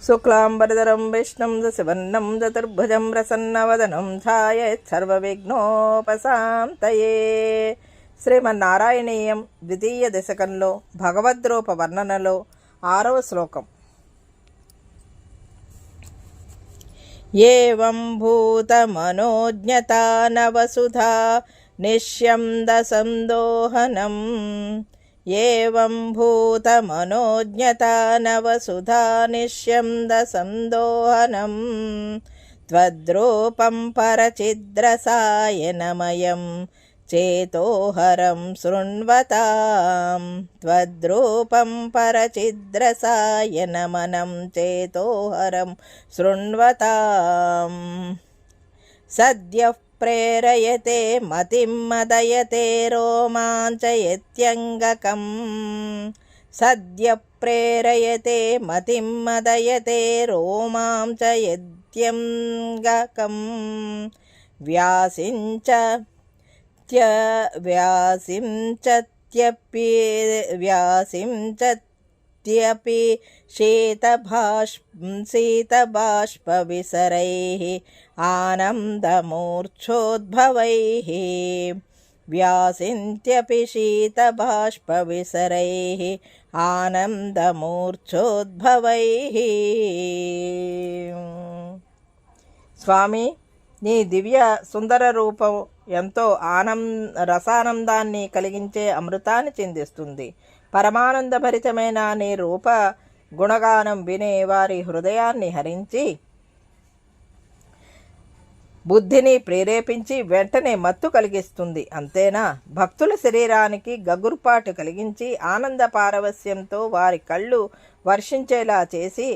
శుక్లాంబరధరం విష్ణుం శశివర్ణం చతుర్భుజం ప్రసన్నవదనం ఛాయేత్ సర్వవిఘ్నోపశాంతయే. శ్రీమన్నారాయణీయం ద్వితీయ దశకంలో భగవద్రూప వర్ణనలో 6వ శ్లోకం. ఏవం భూతమనోజ్ఞతా నవసుధా నిశ్యంద సందోహనం. ఏవం భూతమనోజ్ఞతా నవసుధా నిశ్యంద సందోహనం. త్వద్రూపం పరచిద్రసాయనమయం చేతోహరం శృణ్వతాం. త్వద్రూపం పరచిద్రసాయనమనం చేతోహరం శృణ్వతాం. సద్యః ప్రేరయతే మతిం మదయతే రోమాంచయత్యంగకం. సద్యః ప్రేరయతే మతిం మదయతే రోమాంచయత్యంగకం. వ్యాసించత్యపి శీతబాష్పవిసరైః ఆనందమూర్ఛోద్భవైః. వ్యాసింత్యపి శీతబాష్పవిసరైః ఆనందమూర్ఛోద్భవైః. స్వామి, నీ దివ్య సుందర రూపం ఎంతో రసానందాన్ని కలిగించే అమృతాన్ని చిందిస్తుంది. పరమానందభరితమైన నీ రూప గుణగానం వినే వారి హృదయాన్ని హరించి బుద్ధిని ప్రేరేపించి వెంటనే మత్తు కలిగిస్తుంది. అంతేనా, భక్తుల శరీరానికి గగుర్పాటు కలిగించి ఆనంద పారవస్యంతో వారి కళ్ళు వర్షించేలా చేసి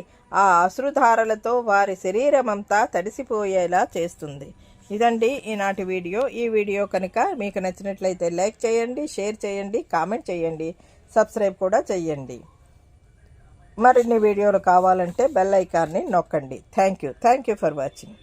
ఆ అశ్రుధారలతో వారి శరీరమంతా తడిసిపోయేలా చేస్తుంది. ఇదండి ఈనాటి వీడియో. ఈ వీడియో కనుక మీకు నచ్చినట్లయితే లైక్ చేయండి, షేర్ చేయండి, కామెంట్ చేయండి, సబ్స్క్రైబ్ కూడా చేయండి. మరిన్ని వీడియోలు కావాలంటే బెల్ ఐకాన్ని నొక్కండి. Thank you for watching.